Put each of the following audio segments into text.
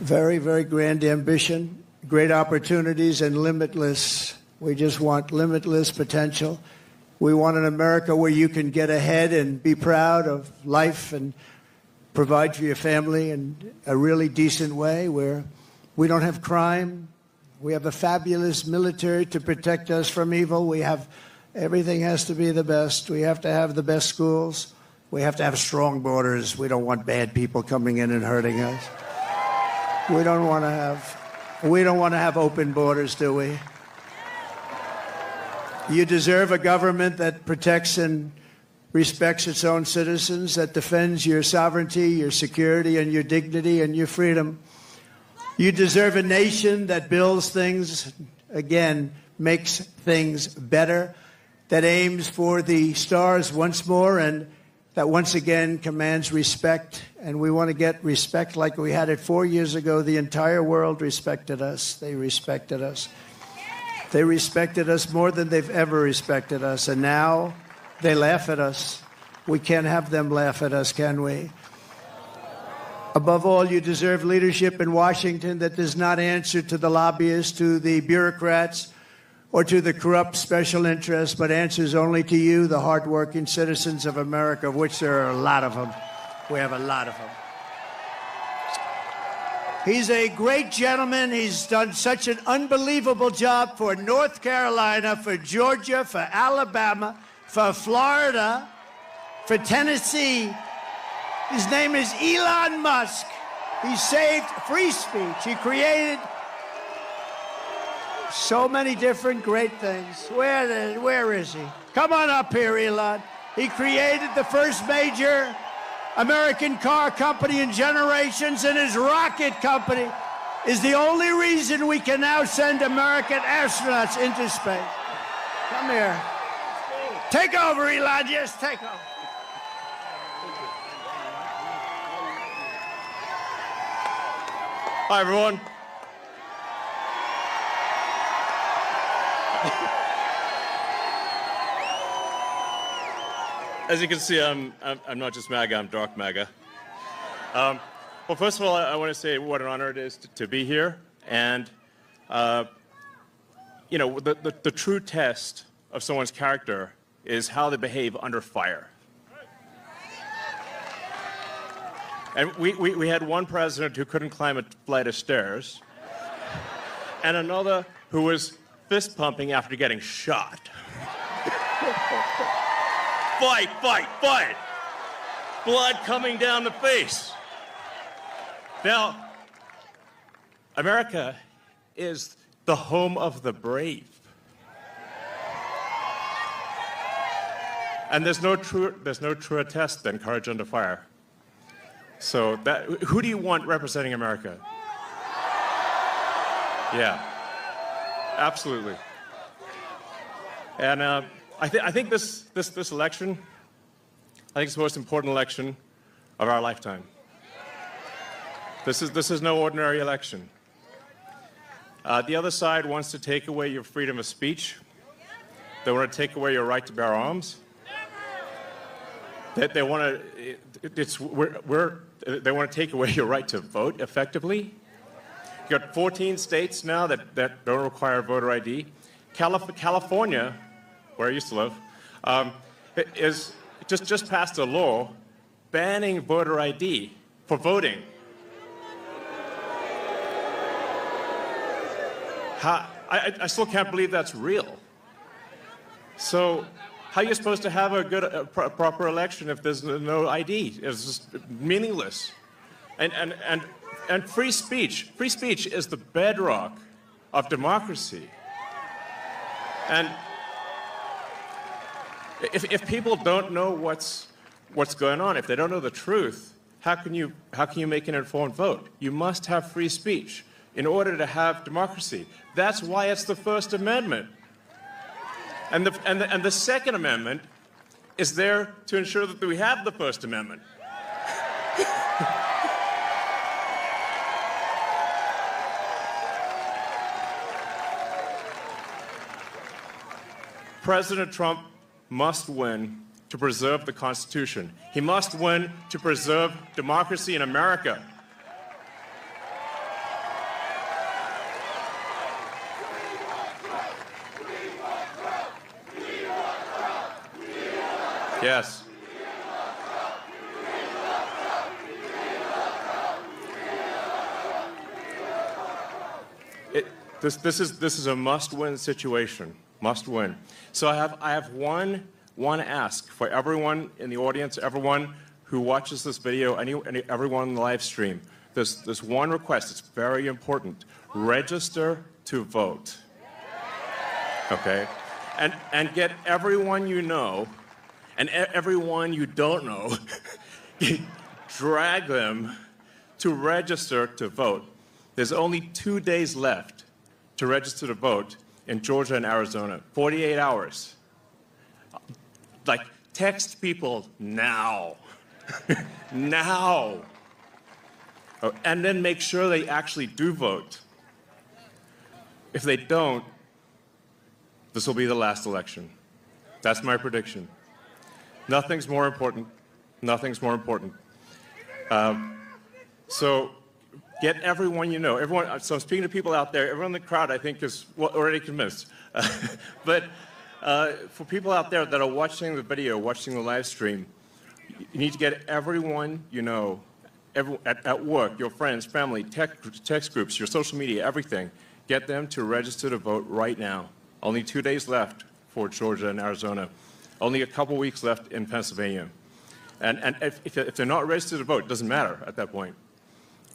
Very, very grand ambition, great opportunities, and limitless. We just want limitless potential. We want an America where you can get ahead and be proud of life and provide for your family in a really decent way, where we don't have crime. We have a fabulous military to protect us from evil. Everything has to be the best. We have to have the best schools. We have to have strong borders. We don't want bad people coming in and hurting us. We don't want to have open borders, do we? You deserve a government that protects and respects its own citizens, that defends your sovereignty, your security, and your dignity and your freedom. You deserve a nation that builds things, again, makes things better, that aims for the stars once more, and that once again commands respect. And we want to get respect like we had it 4 years ago. The entire world respected us. They respected us. They respected us more than they've ever respected us. And now they laugh at us. We can't have them laugh at us, can we? Above all, you deserve leadership in Washington that does not answer to the lobbyists, to the bureaucrats, or to the corrupt special interests, but answers only to you, the hardworking citizens of America, of which there are a lot of them. We have a lot of them. He's a great gentleman. He's done such an unbelievable job for North Carolina, for Georgia, for Alabama, for Florida, for Tennessee. His name is Elon Musk. He saved free speech. He created so many different great things. Where is he? Come on up here, Elon. He created the first major American car company in generations, and his rocket company is the only reason we can now send American astronauts into space. Come here. Take over, Elon. Yes, take over. Hi, everyone. As you can see, I'm not just MAGA, I'm dark MAGA. Well, first of all, I want to say what an honor it is to be here. And, you know, the true test of someone's character is how they behave under fire. And we had one president who couldn't climb a flight of stairs, and another who was fist pumping after getting shot. Fight, fight, fight! Blood coming down the face. Now, America is the home of the brave. And there's no truer test than courage under fire. So who do you want representing America? Yeah, absolutely. And I think this election, I think it's the most important election of our lifetime. This is no ordinary election. The other side wants to take away your freedom of speech. They want to take away your right to bear arms. They want to take away your right to vote effectively. You've got 14 states now that don't require voter ID. California, where I used to live, is just passed a law banning voter ID for voting. I still can't believe that's real. So how are you supposed to have a proper election if there's no ID? It's just meaningless. And free speech is the bedrock of democracy. And if people don't know what's going on, if they don't know the truth, how can you make an informed vote? You must have free speech in order to have democracy. That's why it's the First Amendment. And the Second Amendment is there to ensure that we have the First Amendment. President Trump must win to preserve the Constitution. He must win to preserve democracy in America. Yes. This is a must-win situation. Must win. So I have one ask for everyone in the audience, everyone who watches this video, everyone in the live stream. There's one request. It's very important. Register to vote. Okay? And get everyone you know and everyone you don't know, drag them to register to vote. There's only 2 days left to register to vote in Georgia and Arizona. 48 hours. Like, text people now. Now. Oh, and then make sure they actually do vote. If they don't, this will be the last election. That's my prediction. Nothing's more important. Nothing's more important. So get everyone you know. So I'm speaking to people out there. Everyone in the crowd, I think, is already convinced. But for people out there that are watching the video, watching the live stream, you need to get everyone you know, at work, your friends, family, text groups, your social media, everything. Get them to register to vote right now. Only 2 days left for Georgia and Arizona. Only a couple weeks left in Pennsylvania. And if they're not registered to vote, it doesn't matter at that point.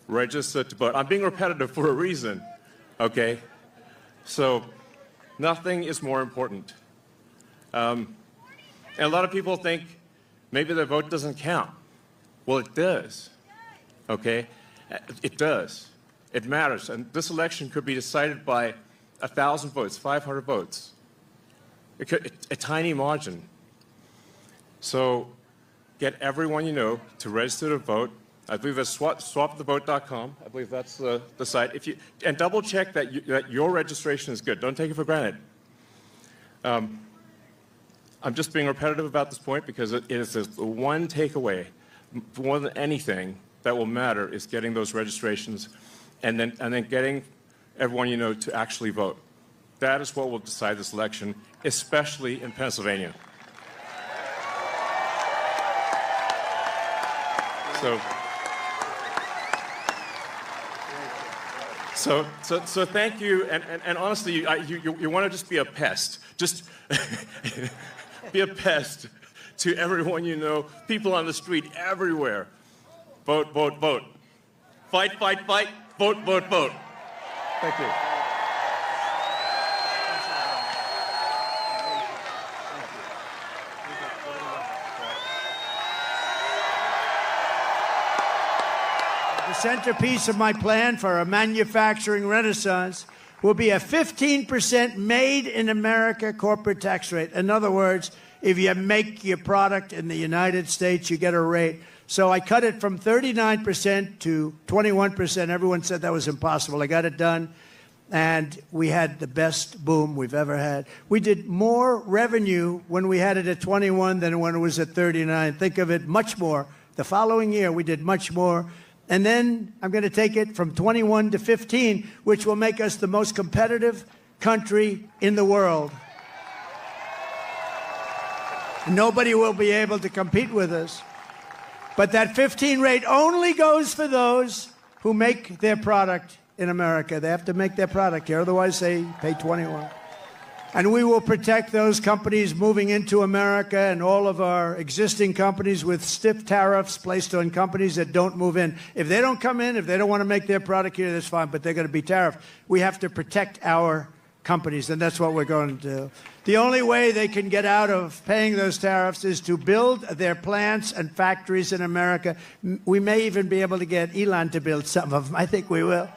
Register to vote. I'm being repetitive for a reason, okay? So nothing is more important. And a lot of people think maybe their vote doesn't count. Well, it does, okay? It does. It matters. And this election could be decided by 1,000 votes, 500 votes. A tiny margin. So get everyone you know to register to vote. I believe that's swapthevote.com. I believe that's the site. And double check that your registration is good. Don't take it for granted. I'm just being repetitive about this point because it is the one takeaway, more than anything, that will matter is getting those registrations and then getting everyone you know to actually vote. That is what will decide this election, especially in Pennsylvania. So thank you, and honestly, you want to just be a pest. Just be a pest to everyone you know, people on the street, everywhere. Vote, vote, vote. Fight, fight, fight. Vote, vote, vote. Thank you. The centerpiece of my plan for a manufacturing renaissance will be a 15% made in America corporate tax rate. In other words, if you make your product in the United States, you get a rate. So I cut it from 39% to 21%. Everyone said that was impossible. I got it done, and we had the best boom we've ever had. We did more revenue when we had it at 21 than when it was at 39. Think of it, much more. The following year, we did much more. And then I'm going to take it from 21 to 15, which will make us the most competitive country in the world. Nobody will be able to compete with us. But that 15 rate only goes for those who make their product in America. They have to make their product here, otherwise they pay 21. And we will protect those companies moving into America and all of our existing companies with stiff tariffs placed on companies that don't move in. If they don't come in, if they don't want to make their product here, that's fine, but they're going to be tariffed. We have to protect our companies, and that's what we're going to do. The only way they can get out of paying those tariffs is to build their plants and factories in America. We may even be able to get Elon to build some of them. I think we will.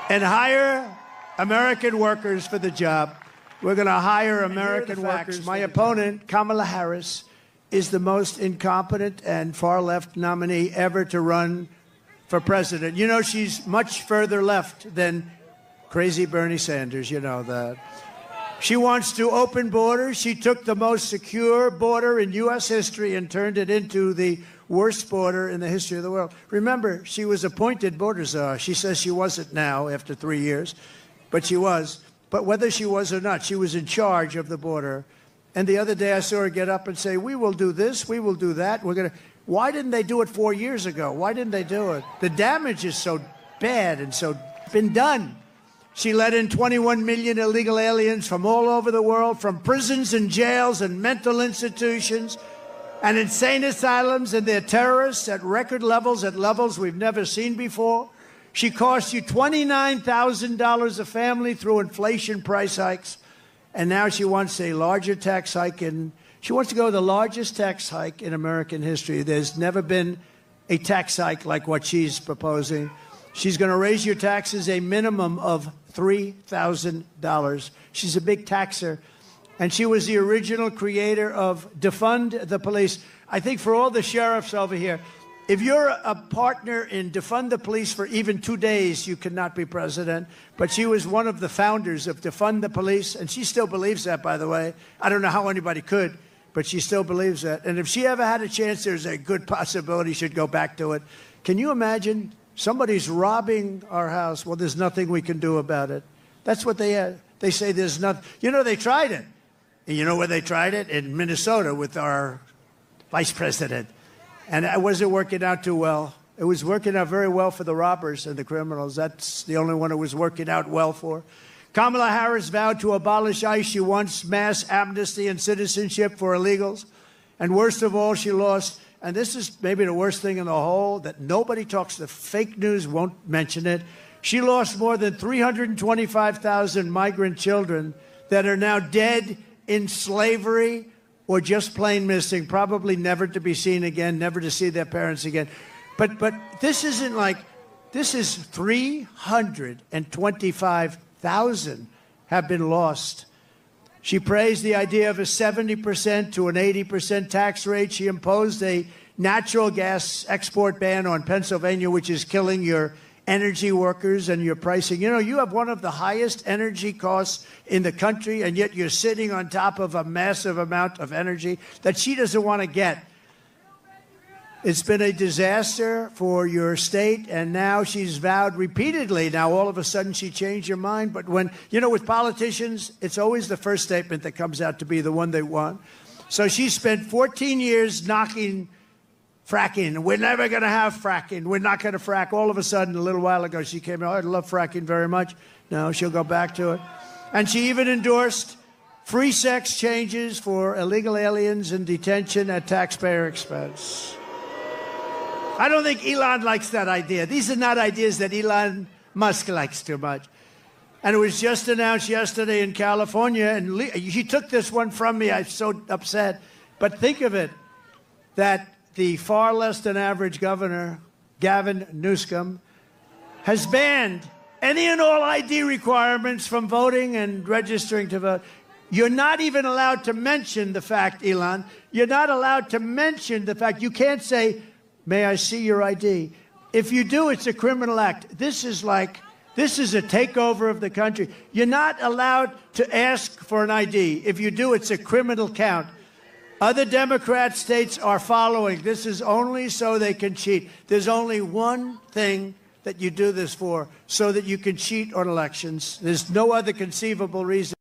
And hire American workers for the job. We're going to hire American workers. My opponent, Kamala Harris, is the most incompetent and far-left nominee ever to run for president. You know, she's much further left than crazy Bernie Sanders. You know that. She wants to open borders. She took the most secure border in U.S. history and turned it into the worst border in the history of the world. Remember, she was appointed border czar. She says she wasn't now after 3 years, but she was. But whether she was or not, she was in charge of the border. And the other day I saw her get up and say, we will do this, we will do that. Why didn't they do it 4 years ago? Why didn't they do it? The damage is so bad and so been done. She let in 21 million illegal aliens from all over the world, from prisons and jails and mental institutions and insane asylums, and they're terrorists at record levels, at levels we've never seen before. She cost you $29,000 a family through inflation price hikes. And now she wants a larger tax hike, and she wants to go the largest tax hike in American history. There's never been a tax hike like what she's proposing. She's going to raise your taxes a minimum of $3,000. She's a big taxer, and she was the original creator of Defund the Police. I think for all the sheriffs over here, if you're a partner in Defund the Police for even 2 days, you cannot be president. But she was one of the founders of Defund the Police, and she still believes that, by the way. I don't know how anybody could, but she still believes that. And if she ever had a chance, there's a good possibility she'd go back to it. Can you imagine? Somebody's robbing our house. Well, there's nothing we can do about it. That's what they say there's nothing. You know, they tried it. And you know where they tried it? In Minnesota with our vice president. And it wasn't working out too well. It was working out very well for the robbers and the criminals. That's the only one it was working out well for. Kamala Harris vowed to abolish ICE. She wants mass amnesty and citizenship for illegals. And worst of all, she lost, and this is maybe the worst thing in the whole, that nobody talks, the fake news won't mention it. She lost more than 325,000 migrant children that are now dead in slavery or just plain missing, probably never to be seen again, never to see their parents again. But this isn't like, this is 325,000 have been lost. She praised the idea of a 70% to an 80% tax rate. She imposed a natural gas export ban on Pennsylvania, which is killing your energy workers and your pricing. You know, you have one of the highest energy costs in the country, and yet you're sitting on top of a massive amount of energy that she doesn't want to get. It's been a disaster for your state, and now she's vowed repeatedly. Now, all of a sudden, she changed her mind. But when, you know, with politicians, it's always the first statement that comes out to be the one they want. So she spent 14 years knocking fracking. We're never going to have fracking. We're not going to frack. All of a sudden, a little while ago, she came out, I love fracking very much. No, she'll go back to it. And she even endorsed free sex changes for illegal aliens in detention at taxpayer expense. I don't think Elon likes that idea. These are not ideas that Elon Musk likes too much. And it was just announced yesterday in California, and he took this one from me. I'm so upset. But think of it, that the far less than average governor, Gavin Newsom, has banned any and all ID requirements from voting and registering to vote. You're not even allowed to mention the fact, Elon, you're not allowed to mention the fact. You can't say, may I see your ID? If you do, it's a criminal act. This is a takeover of the country. You're not allowed to ask for an ID. If you do, it's a criminal count. Other Democrat states are following. This is only so they can cheat. There's only one thing that you do this for, so that you can cheat on elections. There's no other conceivable reason.